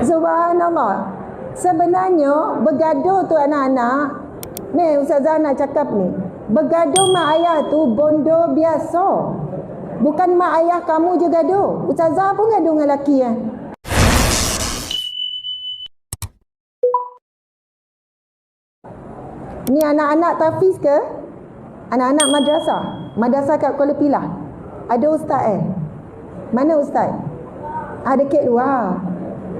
Subhanallah. Sebenarnya bergaduh tu anak-anak, ni Ustazah nak cakap ni, bergaduh mak ayah tu bondo biasa. Bukan mak ayah kamu je gaduh. Ustazah pun gaduh dengan lelaki kan. Ni anak-anak tafiz ke? Anak-anak madrasah? Madrasah kat Kuala Pilah. Ada ustaz Mana ustaz? Dekat luar.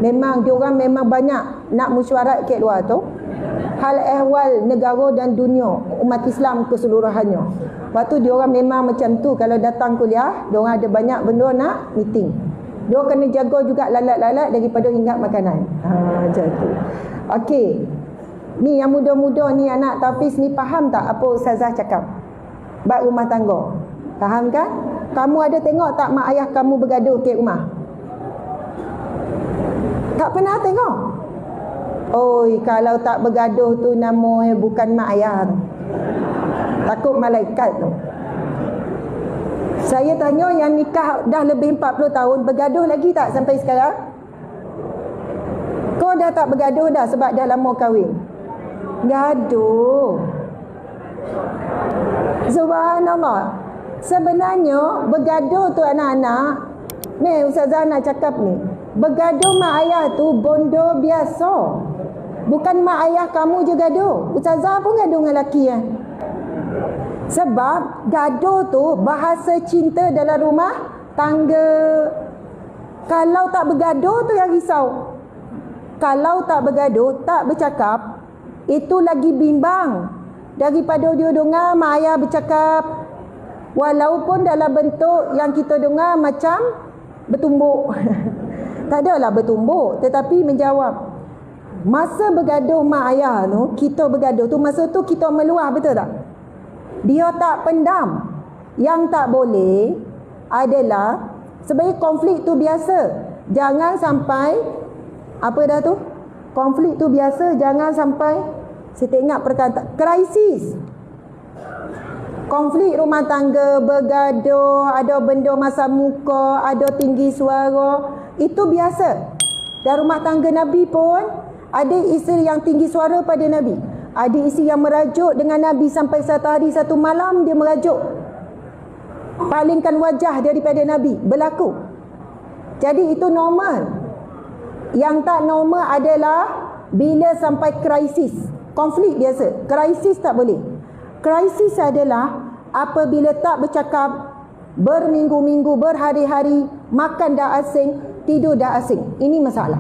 Memang diorang memang banyak nak mesyuarat kat luar tu. Hal ehwal negara dan dunia umat Islam keseluruhannya. Lepas tu diorang memang macam tu, kalau datang kuliah, diorang ada banyak benda nak meeting. Diorang kena jaga juga lalat-lalat daripada ingat makanan. Macam tu. Okey. Ni yang muda-muda ni, anak tafiz ni, faham tak apa Ustazah cakap? Bab rumah tangga. Faham kan? Kamu ada tengok tak mak ayah kamu bergaduh kat rumah? Tak pernah tengok? Oi, kalau tak bergaduh tu namanya bukan mak ayah tu. Takut malaikat tu. Saya tanya yang nikah dah lebih 40 tahun, bergaduh lagi tak sampai sekarang? Kau dah tak bergaduh dah sebab dah lama kahwin? Gaduh. Subhanallah. Sebenarnya bergaduh tu anak-anak, ni Ustazah nak cakap ni, bergaduh mak ayah tu bondo biasa. Bukan mak ayah kamu je gaduh. Ustazah pun gaduh dengan lelaki kan. Sebab gaduh tu bahasa cinta dalam rumah tangga. Kalau tak bergaduh tu yang risau. Kalau tak bergaduh, tak bercakap, itu lagi bimbang daripada dia dengar mak ayah bercakap. Walaupun dalam bentuk yang kita dengar macam bertumbuk. Tak adalah bertumbuk, tetapi menjawab. Masa bergaduh mak ayah tu, kita bergaduh tu, masa tu kita meluah, betul tak? Dia tak pendam. Yang tak boleh adalah, sebenarnya konflik tu biasa. Jangan sampai, apa dah tu? Konflik tu biasa, jangan sampai, saya tak ingat perkataan, krisis. Konflik rumah tangga, bergaduh, ada benda masa muka, ada tinggi suara, itu biasa. Dan rumah tangga Nabi pun ada isteri yang tinggi suara pada Nabi. Ada isteri yang merajuk dengan Nabi sampai satu hari satu malam dia merajuk. Palingkan wajah daripada Nabi. Berlaku. Jadi itu normal. Yang tak normal adalah bila sampai krisis. Konflik biasa. Krisis tak boleh. Krisis adalah apabila tak bercakap, berminggu-minggu, berhari-hari, makan dah asing, tidur dah asing. Ini masalah.